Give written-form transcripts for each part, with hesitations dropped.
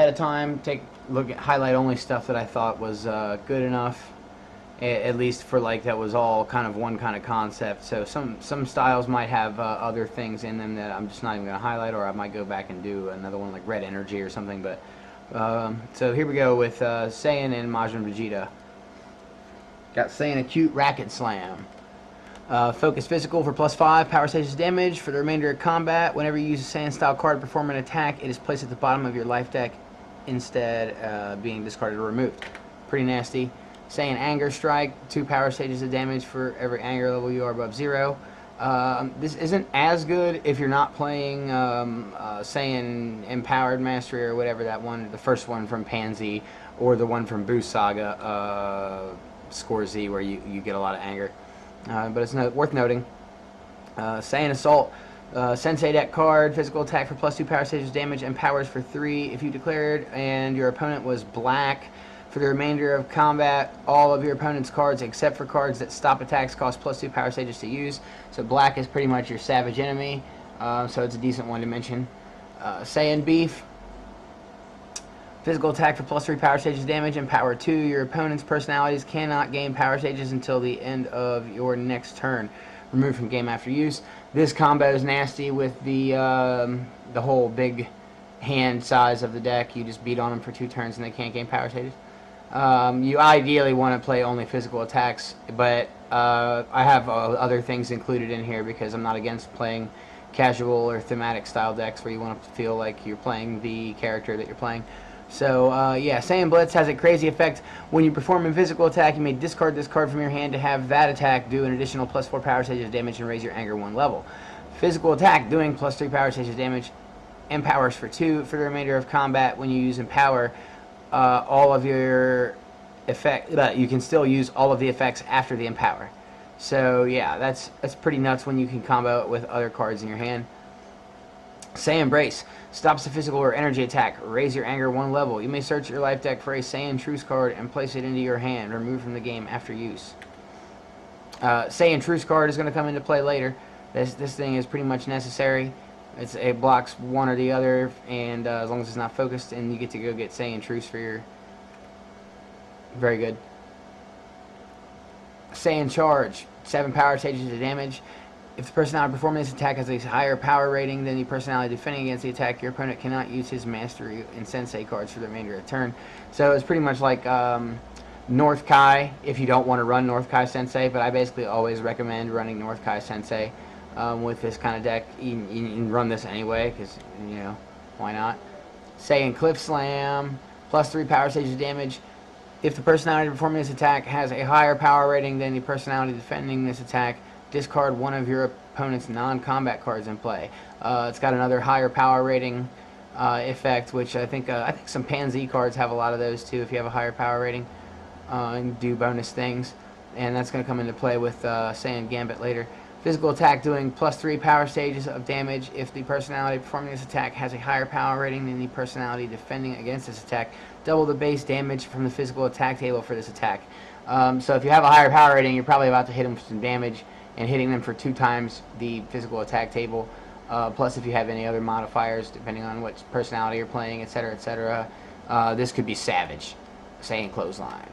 ahead of time, look at highlight only stuff that I thought was good enough, at least for like that was all kind of one kind of concept. So some styles might have other things in them that I'm just not even going to highlight, or I might go back and do another one like Red Energy or something. But so here we go with Saiyan and Majin Vegeta. Got Saiyan Acute Racket Slam. Focus Physical for +5 power stages damage for the remainder of combat. Whenever you use a Saiyan style card to perform an attack, it is placed at the bottom of your life deck instead being discarded or removed. Pretty nasty. Saiyan Anger Strike, 2 power stages of damage for every anger level you are above 0. This isn't as good if you're not playing Saiyan Empowered Mastery or whatever that one, the first one from Pansy, or the one from Boost Saga, Score Z, where you get a lot of anger. But it's worth noting. Saiyan Assault, Sensei deck card, physical attack for +2 power stages damage and powers for 3. If you declared and your opponent was black, for the remainder of combat, all of your opponent's cards, except for cards that stop attacks, cost +2 power stages to use. So black is pretty much your savage enemy, so it's a decent one to mention. Saiyan Beef, physical attack for +3 power stages damage and power 2. Your opponent's personalities cannot gain power stages until the end of your next turn. Removed from game after use. This combo is nasty with the whole big hand size of the deck. You just beat on them for 2 turns and they can't gain power stages. You ideally want to play only physical attacks, but I have other things included in here because I'm not against playing casual or thematic style decks where you want to feel like you're playing the character that you're playing. So yeah, Saiyan Blitz has a crazy effect. When you perform a physical attack, you may discard this card from your hand to have that attack do an additional +4 power stages of damage and raise your anger 1 level. Physical attack doing +3 power stages damage and powers for 2 for the remainder of combat. When you use Empower, all of your you can still use all of the effects after the Empower. So yeah, that's pretty nuts when you can combo it with other cards in your hand. Saiyan Brace stops a physical or energy attack. Raise your anger 1 level. You may search your life deck for a Saiyan Truce card and place it into your hand. Remove from the game after use. Saiyan Truce card is going to come into play later. This thing is pretty much necessary. It blocks one or the other, and as long as it's not focused, and you get to go get Saiyan Truce for your... Very good. Saiyan Charge, 7 power stages of damage. If the personality performing this attack has a higher power rating than the personality defending against the attack, your opponent cannot use his Mastery and Sensei cards for the remainder of the turn. So it's pretty much like North Kai, if you don't want to run North Kai Sensei, but I basically always recommend running North Kai Sensei with this kind of deck. You can run this anyway, because, you know, why not? Saiyan Cliff Slam, +3 power stages of damage. If the personality performing this attack has a higher power rating than the personality defending this attack, discard one of your opponent's non-combat cards in play. It's got another higher power rating effect, which I think some Pansy cards have a lot of those too. If you have a higher power rating, and do bonus things, and that's going to come into play with Saiyan Gambit later. Physical attack doing +3 power stages of damage. If the personality performing this attack has a higher power rating than the personality defending against this attack, double the base damage from the physical attack table for this attack. So if you have a higher power rating, you're probably about to hit them with some damage, and hitting them for 2 times the physical attack table. Plus, if you have any other modifiers, depending on what personality you're playing, etc., etc., this could be savage. Saiyan Clothesline.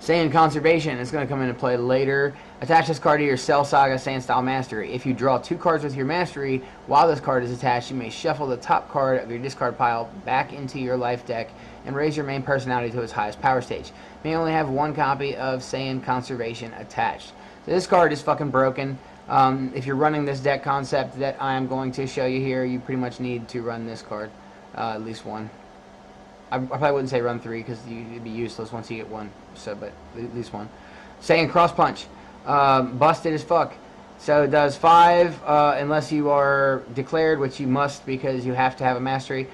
Saiyan Conservation is going to come into play later. Attach this card to your Cell Saga Saiyan Style Mastery. If you draw 2 cards with your Mastery while this card is attached, you may shuffle the top card of your discard pile back into your life deck and raise your main personality to its highest power stage. You may only have 1 copy of Saiyan Conservation attached. So this card is fucking broken. If you're running this deck concept that I am going to show you here, you pretty much need to run this card. At least 1. I probably wouldn't say run 3 because it'd be useless once you get 1. So, but at least 1. Saiyan Cross Punch, busted as fuck. So it does 5 unless you are declared, which you must because you have to have a Mastery.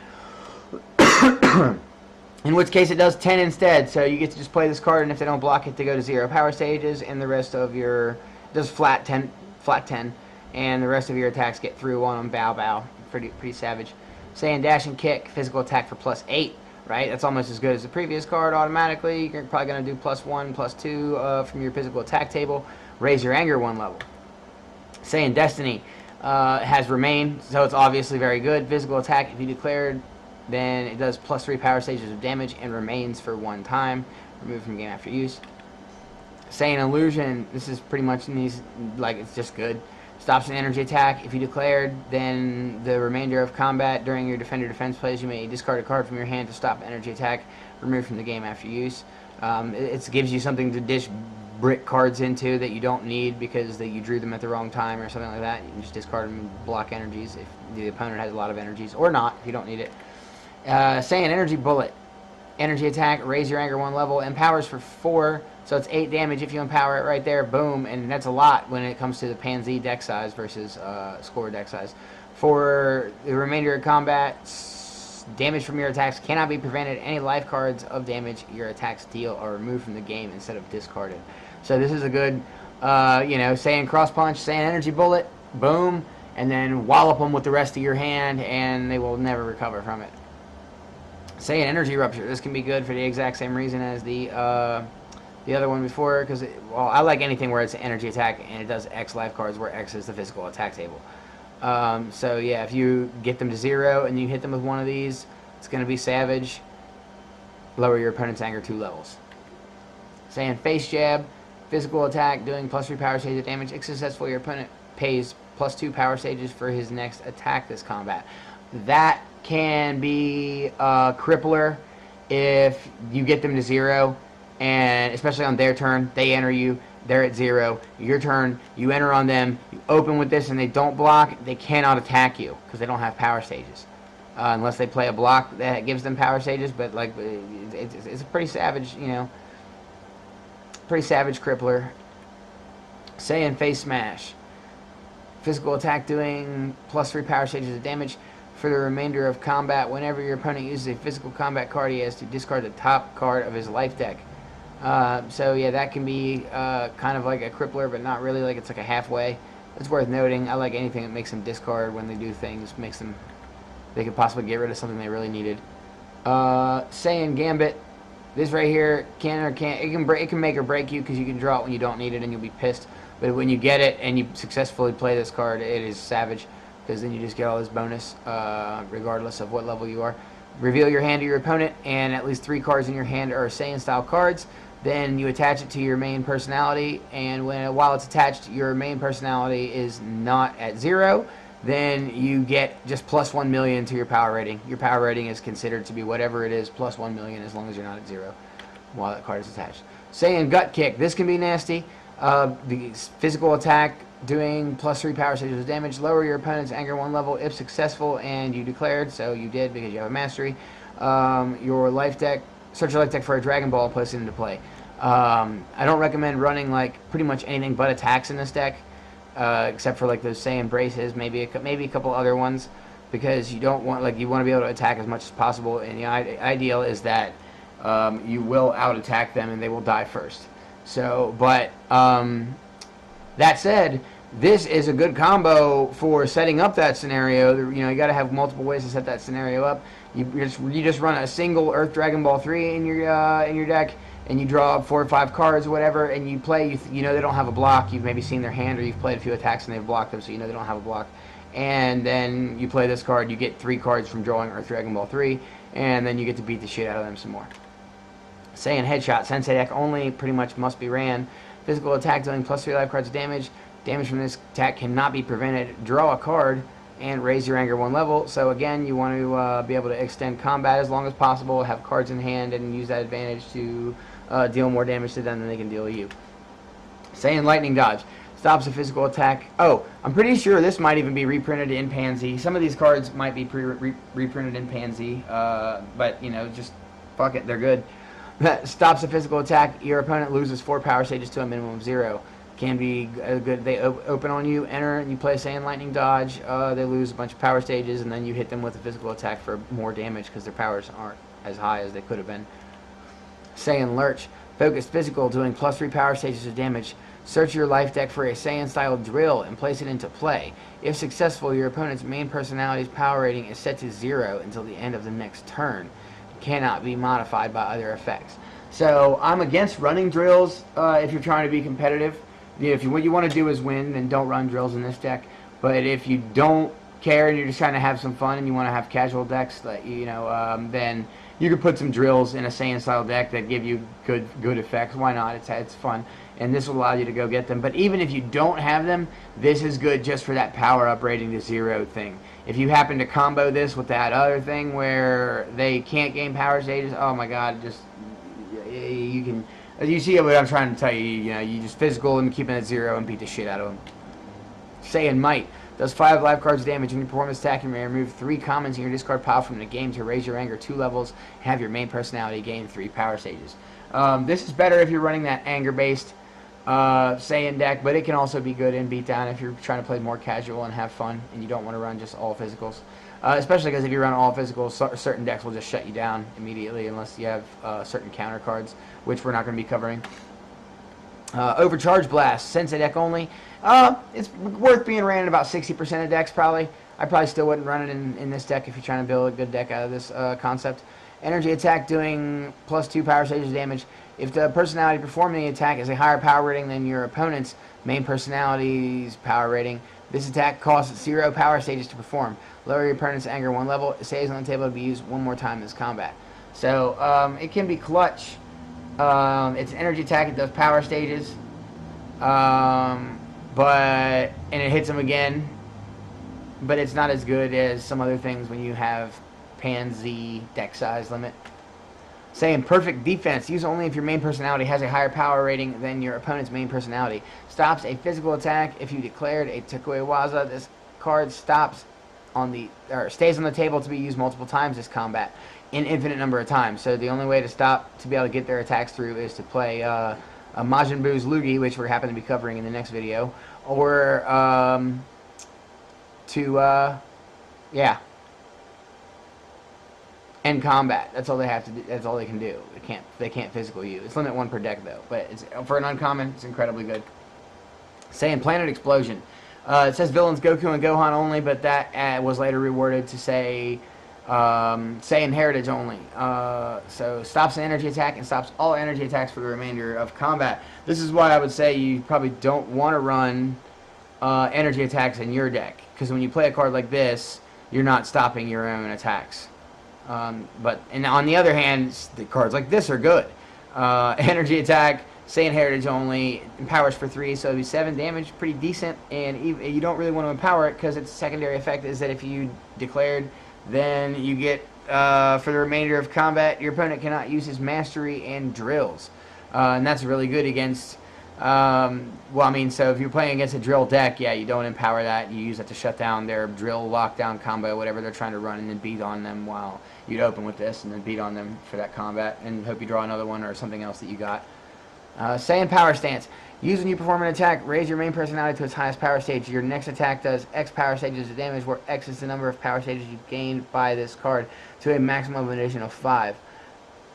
In which case it does 10 instead. So you get to just play this card, and if they don't block it, to go to 0 power stages, and the rest of your does flat 10, and the rest of your attacks get through on them. Bow bow, pretty savage. Saiyan Dash and Kick, physical attack for +8. Right, that's almost as good as the previous card automatically. You're probably going to do +1, +2 from your physical attack table. Raise your anger 1 level. Saiyan Destiny has Remain, so it's obviously very good. Physical attack, if you declared then it does +3 power stages of damage and remains for 1 time. Removed from game after use. Saiyan Illusion, this is pretty much in these, like, it's just good. Stops an energy attack. If you declared, then the remainder of combat during your defender defense plays, you may discard a card from your hand to stop energy attack. Removed from the game after use. It gives you something to dish brick cards into that you don't need because you drew them at the wrong time or something like that. You can just discard them and block energies if the opponent has a lot of energies, or not if you don't need it. Saiyan Energy Bullet. Energy attack, raise your anger 1 level, empowers for 4, so it's 8 damage if you empower it right there, boom, and that's a lot when it comes to the Pan-Z deck size versus score deck size. For the remainder of combat, damage from your attacks cannot be prevented. Any life cards of damage your attacks deal are removed from the game instead of discarded. So this is a good, Saiyan Cross Punch, Saiyan Energy Bullet, boom, and then wallop them with the rest of your hand, and they will never recover from it. Saiyan Energy Rupture. This can be good for the exact same reason as the other one before, because I like anything where it's an energy attack and it does X life cards, where X is the physical attack table. So yeah, if you get them to 0 and you hit them with one of these, it's going to be savage. Lower your opponent's anger 2 levels. Saiyan Face Jab. Physical attack, doing +3 power stages of damage. If successful, your opponent pays +2 power stages for his next attack this combat. That can be a crippler if you get them to 0, and especially on their turn, they enter you, they're at 0, your turn, you enter on them, you open with this and they don't block, they cannot attack you because they don't have power stages. Unless they play a block that gives them power stages, but like it's a pretty savage, pretty savage crippler. Saiyan Face Smash. Physical attack, doing +3 power stages of damage. For the remainder of combat, whenever your opponent uses a physical combat card, he has to discard the top card of his life deck. So yeah, that can be kind of like a crippler, but not really. Like, it's like a halfway. It's worth noting. I like anything that makes them discard when they do things. They could possibly get rid of something they really needed. Saiyan Gambit. This right here it can make or break you, because you can draw it when you don't need it and you'll be pissed. But when you get it and you successfully play this card, it is savage, because then you just get all this bonus regardless of what level you are. Reveal your hand to your opponent, and at least 3 cards in your hand are Saiyan style cards. Then you attach it to your main personality, and while it's attached, your main personality is not at 0. Then you get just +1 million to your power rating. Your power rating is considered to be whatever it is, +1 million, as long as you're not at 0 while that card is attached. Saiyan Gut Kick. This can be nasty. The physical attack, doing +3 power stages of damage. Lower your opponent's anger 1 level if successful, and you declared, so you did because you have a mastery. Your life deck, search your life deck for a Dragon Ball and place it into play. I don't recommend running like pretty much anything but attacks in this deck, except for like those Saiyan braces, maybe a couple other ones, because you don't want, you want to be able to attack as much as possible, and the ideal is that you will out attack them and they will die first. So, but that said, this is a good combo for setting up that scenario. You got to have multiple ways to set that scenario up. You just run a single Earth Dragon Ball 3 in your deck, and you draw 4 or 5 cards or whatever, and you play. They don't have a block. You've maybe seen their hand, or you've played a few attacks and they've blocked them, so they don't have a block. And then you play this card. You get 3 cards from drawing Earth Dragon Ball 3, and then you get to beat the shit out of them some more. Saiyan Headshot. Sensei deck only, pretty much must be ran. Physical attack, dealing +3 life cards of damage. Damage from this attack cannot be prevented. Draw a card and raise your anger 1 level. So again, you want to be able to extend combat as long as possible, have cards in hand, and use that advantage to deal more damage to them than they can deal to you. Saiyan Lightning Dodge. Stops a physical attack. Oh, I'm pretty sure this might even be reprinted in Pan-Z. Some of these cards might be reprinted in Pan-Z, but just fuck it, they're good. Stops a physical attack. Your opponent loses 4 power stages to a minimum of 0. Can be good. They open on you, enter, and you play Saiyan Lightning Dodge. They lose a bunch of power stages, and then you hit them with a physical attack for more damage because their powers aren't as high as they could have been. Saiyan Lurch. Focused physical, doing +3 power stages of damage. Search your life deck for a Saiyan-style drill and place it into play. If successful, your opponent's main personality's power rating is set to 0 until the end of the next turn. Cannot be modified by other effects. So I'm against running drills if you're trying to be competitive. What you want to do is win, then don't run drills in this deck. But if you don't care and you're just trying to have some fun and you want to have casual decks, that then you could put some drills in a Saiyan style deck that give you good effects. Why not? It's fun, and this will allow you to go get them. But even if you don't have them, this is good just for that power up rating to 0 thing. If you happen to combo this with that other thing where they can't gain power stages, oh my god, just you can. You see what I'm trying to tell you. You just physical and keep it at 0 and beat the shit out of them. Saiyan Might does 5 life cards damage when you perform this attack. You may remove 3 commons in your discard pile from the game to raise your anger 2 levels and have your main personality gain 3 power stages. This is better if you're running that anger-based Saiyan deck, but it can also be good in beatdown if you're trying to play more casual and have fun and you don't want to run just all physicals. Especially because if you run all physicals, certain decks will just shut you down immediately unless you have certain counter cards, which we're not going to be covering. Overcharge Blast, Sensei deck only. It's worth being ran in about 60% of decks, probably. I probably still wouldn't run it in this deck if you're trying to build a good deck out of this concept. Energy attack doing +2 power stages damage. If the personality performing the attack is a higher power rating than your opponent's main personality's power rating, this attack costs 0 power stages to perform. Lower your opponent's anger 1 level. It stays on the table to be used 1 more time in this combat. So it can be clutch. It's an energy attack. It does power stages. And it hits them again. But it's not as good as some other things when you have Pan-Z deck size limit. Saying perfect defense. Use only if your main personality has a higher power rating than your opponent's main personality. Stops a physical attack if you declared a Takuewaza. This card stays on the table to be used multiple times this combat, an infinite number of times. So the only way to stop to be able to get their attacks through is to play a Majin Buu's Lugi, which we're happen to be covering in the next video, or end combat. That's all they have to do. That's all they can do. They can't physical you. It's limit 1 per deck though, but for an uncommon, it's incredibly good. Saying Planet Explosion. It says villains Goku and Gohan only, but that was later reworded to say Saiyan Heritage only. So stops an energy attack and stops all energy attacks for the remainder of combat. This is why I would say you probably don't want to run energy attacks in your deck, because when you play a card like this, you're not stopping your own attacks. But on the other hand, the cards like this are good. Energy attack, Saiyan Heritage only, empowers for 3, so it'll be 7 damage, pretty decent. And you don't really want to empower it because its secondary effect is that if you declared, then you get for the remainder of combat, your opponent cannot use his mastery and drills, and that's really good against. So if you're playing against a drill deck, yeah, you don't empower that. You use it to shut down their drill lockdown combo, whatever they're trying to run, and then beat on them while you'd open with this, and then beat on them for that combat, and hope you draw another one or something else that you got. Saiyan Power Stance. Use when you perform an attack, raise your main personality to its highest power stage. Your next attack does X power stages of damage, where X is the number of power stages you've gained by this card, to a maximum of an addition of 5.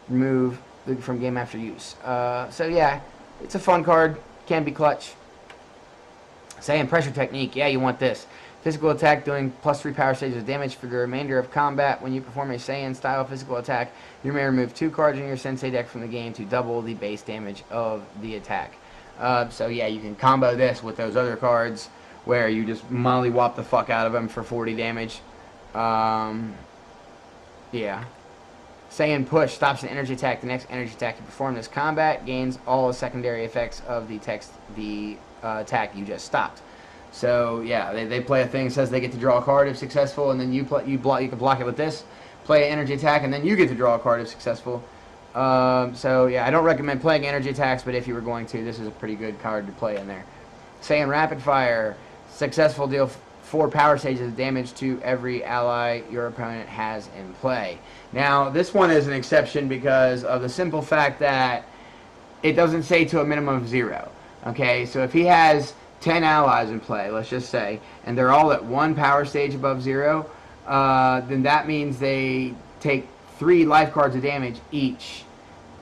Remove from game after use. So yeah, it's a fun card. Can be clutch. Saiyan Pressure Technique. Yeah, you want this. Physical attack doing +3 power stages of damage for the remainder of combat. When you perform a Saiyan style physical attack, you may remove 2 cards in your Sensei deck from the game to double the base damage of the attack. So yeah, you can combo this with those other cards where you just mollywop the fuck out of them for 40 damage. Yeah. Saiyan Push stops an energy attack. The next energy attack you perform this combat gains all the secondary effects of the attack you just stopped. So yeah, they play a thing that says they get to draw a card if successful, and then you can block it with this, play an energy attack, and then you get to draw a card if successful. So yeah, I don't recommend playing energy attacks, but if you were going to, this is a pretty good card to play in there. Saiyan Rapid Fire. Successful, deal 4 power stages of damage to every ally your opponent has in play. Now, this one is an exception because of the simple fact that it doesn't say to a minimum of 0. Okay, so if he has 10 allies in play, let's just say, and they're all at 1 power stage above 0, then that means they take 3 life cards of damage each,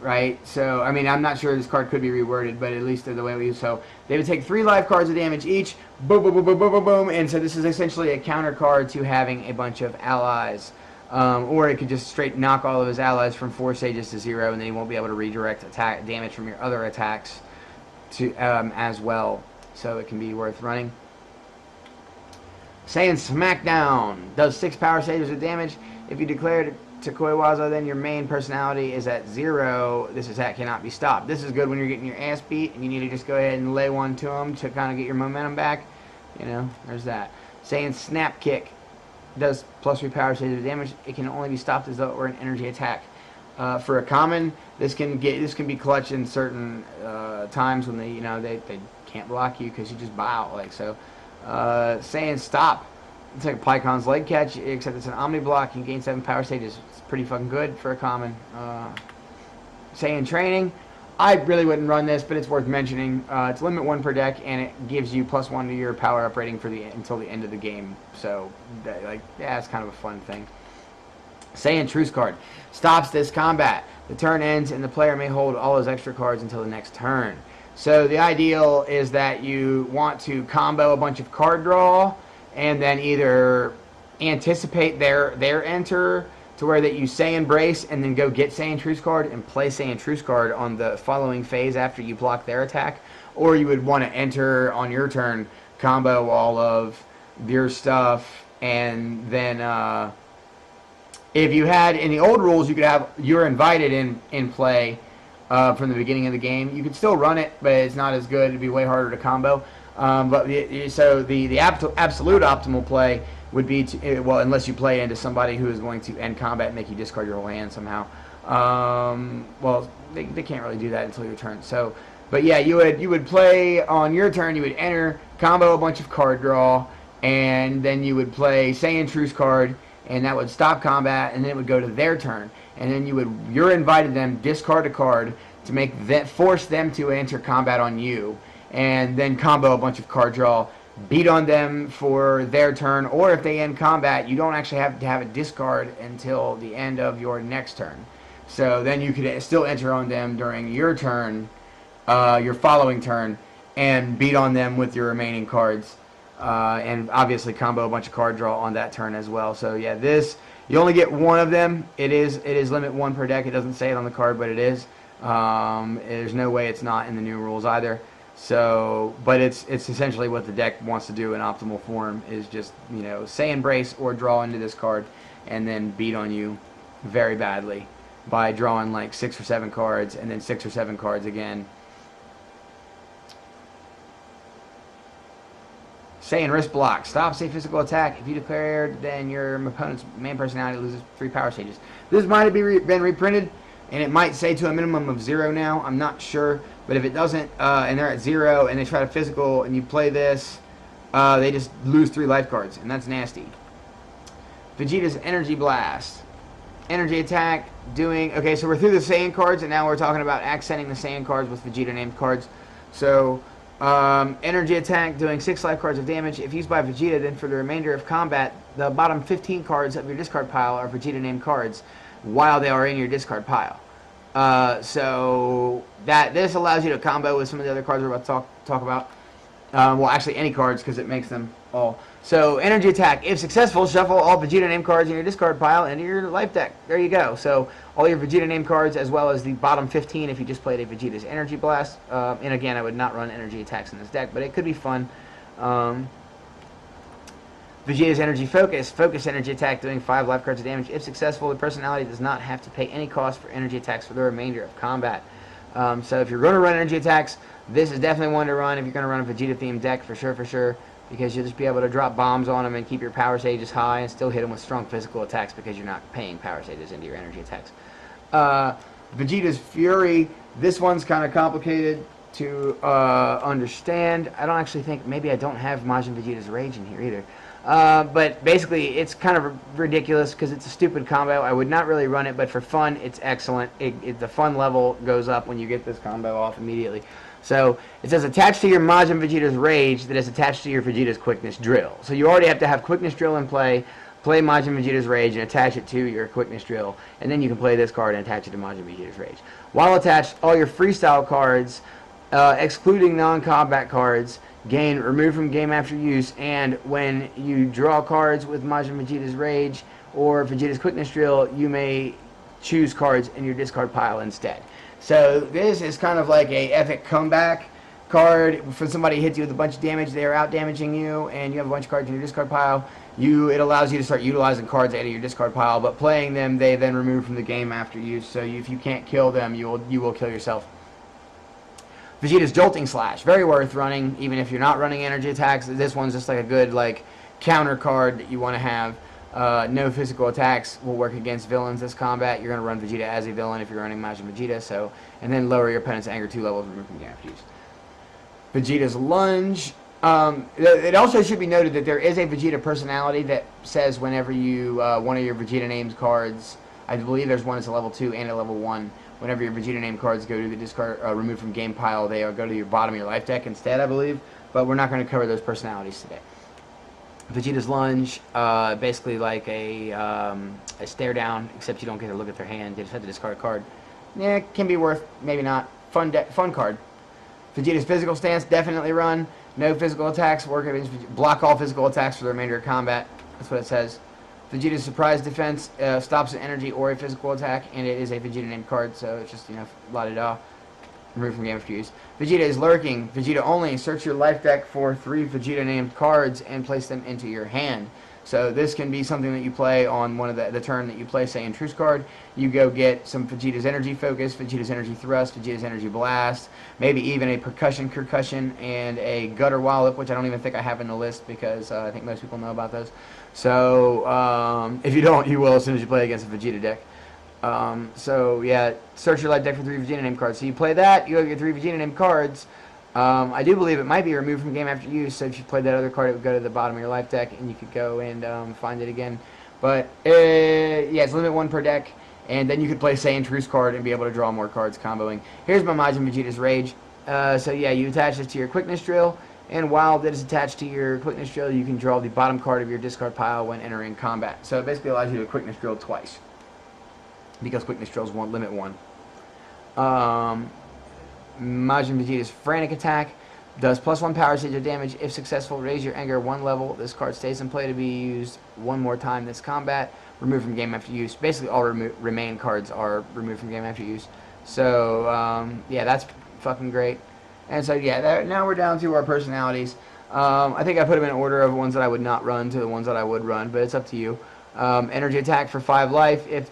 right? So, I mean, I'm not sure this card could be reworded, but at least the way we use. So, they would take 3 life cards of damage each, boom, boom, boom, boom, boom, boom, boom, and so this is essentially a counter card to having a bunch of allies. Or it could just straight knock all of his allies from 4 stages to 0, and then he won't be able to redirect attack damage from your other attacks to as well. So it can be worth running. Saiyan Smackdown does 6 power stages of damage. If you declare to Koiwaza, then your main personality is at 0. This attack cannot be stopped. This is good when you're getting your ass beat and you need to just go ahead and lay one to him to kind of get your momentum back. You know, there's that. Saiyan Snap Kick does +3 power stages of damage. It can only be stopped as though it were an energy attack. For a common, this can be clutch in certain times when they can't block you because you just bow like so. Saiyan Stop. It's like a Pycon's leg catch, except it's an Omni block. You can gain 7 power stages. It's pretty fucking good for a common. Saiyan Training. I really wouldn't run this, but it's worth mentioning. It's limit 1 per deck, and it gives you +1 to your power up rating until the end of the game. So, it's kind of a fun thing. Saiyan Truce Card. Stops this combat. The turn ends, and the player may hold all his extra cards until the next turn. So the ideal is that you want to combo a bunch of card draw, and then either anticipate their enter to where that you Saiyan Brace and then go get Saiyan Truce Card and play Saiyan Truce Card on the following phase after you block their attack. Or you would want to enter on your turn, combo all of your stuff, and then if you had in the old rules, you could have You're Invited in play from the beginning of the game. You could still run it, but it's not as good. It'd be way harder to combo. So the absolute optimal play would be to, well, unless you play into somebody who is going to end combat and make you discard your whole hand somehow. Well, they can't really do that until your turn. So, but yeah, you would play on your turn. You would enter, combo a bunch of card draw, and then you would play Saiyan Truce Card, and that would stop combat, and then it would go to their turn, and then You're Invited them, discard a card to force them to enter combat on you, and then combo a bunch of card draw, beat on them for their turn, or if they end combat, you don't actually have to have a discard until the end of your next turn. So then you could still enter on them during your turn, your following turn, and beat on them with your remaining cards, and obviously combo a bunch of card draw on that turn as well. So yeah, you only get one of them. It is limit 1 per deck. It doesn't say it on the card, but it is. There's no way it's not in the new rules either. So, but it's essentially what the deck wants to do in optimal form is just, Saiyan Brace or draw into this card and then beat on you very badly by drawing like 6 or 7 cards and then 6 or 7 cards again. Saiyan Wrist Block. Stops a physical attack. If you declare, then your opponent's main personality loses 3 power stages. This might have been reprinted, and it might say to a minimum of 0 now. I'm not sure. But if it doesn't, and they're at 0, and they try to physical, and you play this, they just lose 3 life cards, and that's nasty. Vegeta's Energy Blast. Energy attack, okay, so we're through the Saiyan cards, and now we're talking about accenting the Saiyan cards with Vegeta named cards. So, energy attack, doing 6 life cards of damage. If used by Vegeta, then for the remainder of combat, the bottom 15 cards of your discard pile are Vegeta named cards while they are in your discard pile. So this allows you to combo with some of the other cards we're about to talk about. Well, actually any cards because it makes them all. So energy attack. If successful, shuffle all Vegeta name cards in your discard pile into your life deck. There you go. So all your Vegeta name cards as well as the bottom 15 if you just played a Vegeta's Energy Blast. And again, I would not run energy attacks in this deck, but it could be fun. Vegeta's Energy Focus. Focus energy attack, doing 5 life cards of damage. If successful, the personality does not have to pay any cost for energy attacks for the remainder of combat. So if you're going to run energy attacks, this is definitely one to run if you're going to run a Vegeta-themed deck, for sure, because you'll just be able to drop bombs on them and keep your power stages high and still hit them with strong physical attacks because you're not paying power stages into your energy attacks. Vegeta's Fury. This one's kind of complicated to understand. I don't actually think, maybe I don't have Majin Vegeta's Rage in here either. But basically, it's kind of ridiculous because it's a stupid combo. I would not really run it, but for fun, it's excellent. The fun level goes up when you get this combo off immediately. So it says attached to your Majin Vegeta's Rage that is attached to your Vegeta's Quickness Drill. So you already have to have Quickness Drill in play Majin Vegeta's Rage, and attach it to your Quickness Drill. And then you can play this card and attach it to Majin Vegeta's Rage. While attached, all your Freestyle cards, excluding non-combat cards, gain removed from game after use, and when you draw cards with Majin Vegeta's Rage or Vegeta's Quickness Drill, you may choose cards in your discard pile instead. So this is kind of like a epic comeback card. For somebody hits you with a bunch of damage, they are out damaging you, and you have a bunch of cards in your discard pile. It allows you to start utilizing cards out of your discard pile, but playing them, they then remove from the game after use. So if you can't kill them, you will kill yourself. Vegeta's Jolting Slash, very worth running, even if you're not running energy attacks. This one's just like a good counter card that you want to have. No physical attacks will work against villains this combat. You're going to run Vegeta as a villain if you're running Majin Vegeta. And then lower your opponent's anger 2 levels, remove from game after use. Vegeta's Lunge. It also should be noted that there is a Vegeta personality that says whenever you one of your Vegeta named cards, I believe there's one that's a level 2 and a level 1. Whenever your Vegeta named cards go to the discard, removed from game pile, they go to your bottom of your life deck instead, I believe. But we're not going to cover those personalities today. Vegeta's Lunge, basically like a stare down, except you don't get to look at their hand. You just have to discard a card. Yeah, it can be worth, maybe not. Fun card. Vegeta's Physical Stance, definitely run. No physical attacks, block all physical attacks for the remainder of combat. That's what it says. Vegeta's Surprise Defense stops an energy or a physical attack, and it is a Vegeta named card, so it's just, la-da-da. Remove from game after use. Vegeta is Lurking. Vegeta only. Search your life deck for 3 Vegeta named cards and place them into your hand. So this can be something that you play on one of the turn that you play, say, in Truce card. You go get some Vegeta's Energy Focus, Vegeta's Energy Thrust, Vegeta's Energy Blast, maybe even a Concussion, and a Gutter Wallop, which I don't even think I have in the list because I think most people know about those. So if you don't, you will as soon as you play against a Vegeta deck. So yeah, search your life deck for 3 Vegeta named cards. So you play that, you go get 3 Vegeta named cards. I do believe it might be removed from game after use, so if you played that other card, it would go to the bottom of your life deck, and you could go and find it again. But yeah, it's limit 1 per deck, and then you could play Saiyan Truce card and be able to draw more cards comboing. Here's my Majin Vegeta's Rage. So yeah, you attach this to your Quickness Drill, and while that is attached to your Quickness Drill, you can draw the bottom card of your discard pile when entering combat. So it basically allows you to Quickness Drill twice, because Quickness Drills won't limit 1. Majin Vegeta's Frantic Attack does +1 power stage of damage. If successful, raise your anger 1 level. This card stays in play to be used 1 more time this combat. Removed from game after use. Basically, all remain cards are removed from game after use. So, yeah, that's fucking great. And so, yeah, now we're down to our personalities. I think I put them in order of ones that I would not run to the ones that I would run, but it's up to you. Energy Attack for 5 life. If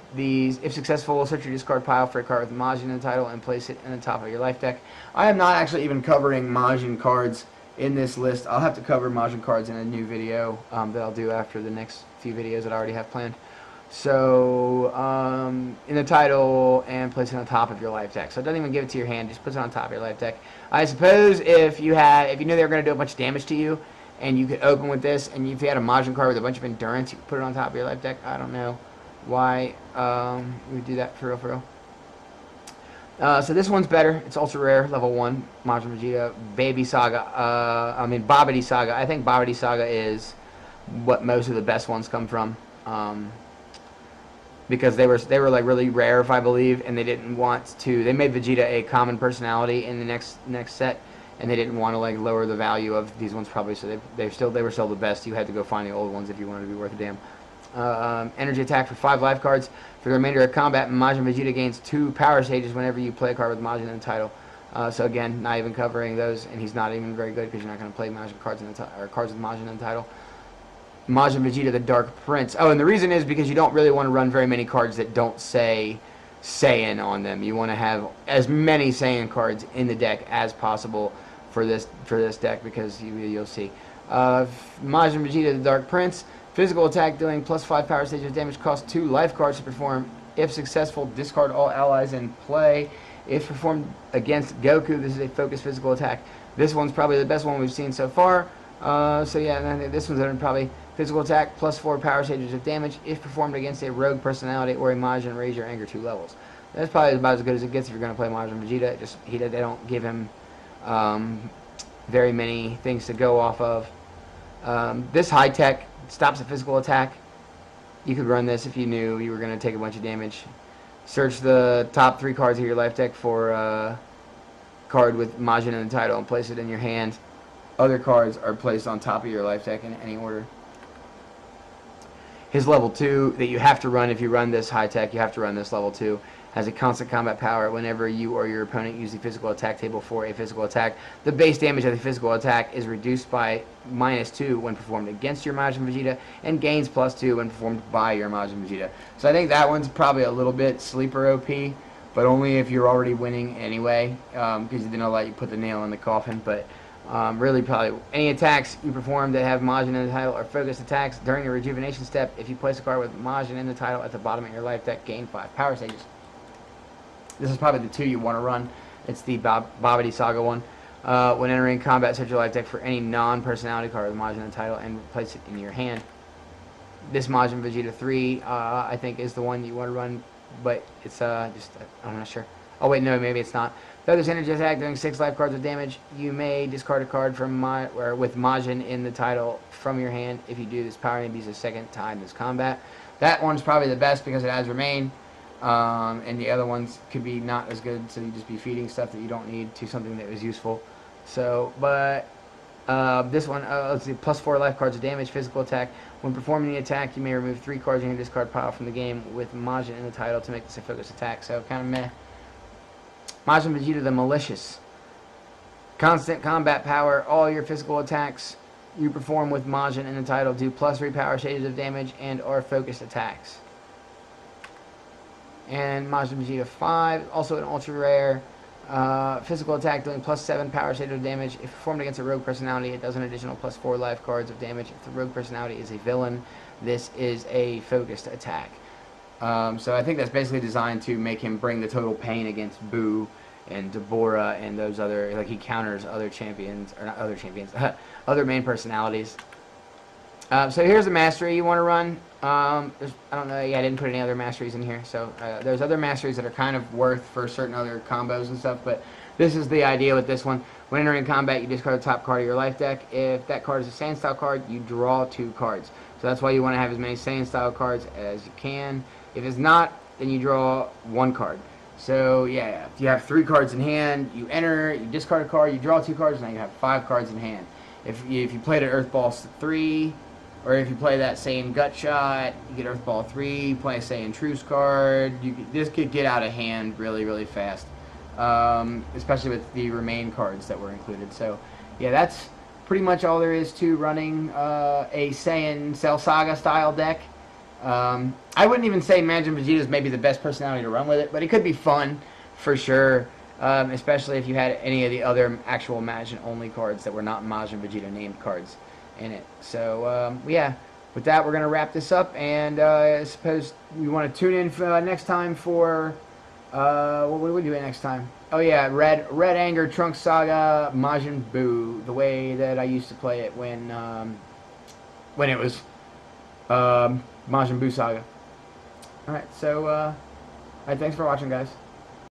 successful, search your discard pile for a card with Majin in the title and place it in the top of your life deck. I am not actually even covering Majin cards in this list. I'll have to cover Majin cards in a new video that I'll do after the next few videos that I already have planned. So, in the title and place it on top of your life deck. So it doesn't even give it to your hand, just puts it on top of your life deck. I suppose if you knew they were going to do a bunch of damage to you, and you could open with this, and if you had a Majin card with a bunch of endurance, you could put it on top of your life deck. I don't know why we would do that for real. So this one's better. It's ultra rare, level 1, Majin Vegeta, Baby Saga. Babidi Saga. I think Babidi Saga is what most of the best ones come from, because they were like really rare, if I believe, and they didn't want to. They made Vegeta a common personality in the next set. And they didn't want to lower the value of these ones probably, so they were still the best. You had to go find the old ones if you wanted to be worth a damn. Energy Attack for 5 life cards. For the remainder of combat, Majin Vegeta gains 2 power stages whenever you play a card with Majin in the title. So again, not even covering those, and he's not even very good because you're not going to play Majin cards cards with Majin in the title. Majin Vegeta, the Dark Prince. Oh, and the reason is because you don't really want to run very many cards that don't say Saiyan on them. You want to have as many Saiyan cards in the deck as possible for this deck, because you'll see. Majin Vegeta, the Dark Prince. Physical attack doing +5 power stages of damage, costs 2 life cards to perform. If successful, discard all allies in play. If performed against Goku, this is a focused physical attack. This one's probably the best one we've seen so far. So yeah, this one's probably physical attack +4 power stages of damage. If performed against a rogue personality or a Majin, raise your anger 2 levels. That's probably about as good as it gets if you're going to play Majin Vegeta. They don't give him very many things to go off of. This high tech stops a physical attack. You could run this if you knew you were going to take a bunch of damage. Search the top 3 cards of your life deck for a card with Majin in the title and place it in your hand. Other cards are placed on top of your life deck in any order. His level 2 that you have to run if you run this high tech, you have to run this level 2, has a constant combat power whenever you or your opponent use the physical attack table for a physical attack. The base damage of the physical attack is reduced by -2 when performed against your Majin Vegeta, and gains +2 when performed by your Majin Vegeta. So I think that one's probably a little bit sleeper OP, but only if you're already winning anyway, because then I'll let you put the nail in the coffin. But really, probably any attacks you perform that have Majin in the title are focused attacks during your rejuvenation step. If you place a card with Majin in the title at the bottom of your life deck, gain 5 power stages. This is probably the 2 you want to run. It's the Babidi Saga one. When entering combat, search your life deck for any non-personality card with Majin in the title and place it in your hand. This Majin Vegeta 3, I think, is the one you want to run, but it's I'm not sure. Oh wait, no, maybe it's not. Feather's energy attack doing 6 life cards of damage. You may discard a card from with Majin in the title from your hand. If you do, this power may be used a second time this combat. That one's probably the best because it has remain. And the other ones could be not as good, so you just be feeding stuff that you don't need to something that was useful. So, but this one, let's see, +4 life cards of damage, physical attack. When performing the attack, you may remove 3 cards in your discard pile from the game with Majin in the title to make this a focus attack. So, kind of meh. Majin Vegeta the Malicious. Constant combat power. All your physical attacks you perform with Majin in the title do +3 power stages of damage and are focused attacks. And Majin Vegeta 5, also an ultra rare. Physical attack doing +7 power state of damage. If performed against a rogue personality, it does an additional +4 life cards of damage. If the rogue personality is a villain, this is a focused attack. So I think that's basically designed to make him bring the total pain against Boo and Deborah and those other, like he counters other champions, or not other champions, other main personalities. So here's a mastery you want to run. I don't know, yeah, I didn't put any other masteries in here, so there's other masteries that are kind of worth for certain other combos and stuff, but this is the idea with this one. When entering combat, you discard the top card of your life deck. If that card is a Saiyan style card, you draw 2 cards. So that's why you want to have as many Saiyan style cards as you can. If it's not, then you draw 1 card. So yeah, if you have 3 cards in hand, you enter, you discard a card, you draw 2 cards, now you have 5 cards in hand. If you played an Earth Ball 3, or if you play that Saiyan Gut Shot, you get Earth Ball 3, you play a Saiyan Truce card, this could get out of hand really, really fast. Especially with the remain cards that were included. So yeah, that's pretty much all there is to running a Saiyan Cell Saga style deck. I wouldn't even say Majin Vegeta is maybe the best personality to run with it, but it could be fun for sure, especially if you had any of the other actual Majin only cards that were not Majin Vegeta named cards in it. So yeah, with that we're going to wrap this up, and I suppose we want to tune in for, next time for what are we doing next time? Oh yeah, Red Anger Trunks Saga Majin Buu, the way that I used to play it when it was Majin Buu Saga. Alright, so alright, thanks for watching, guys.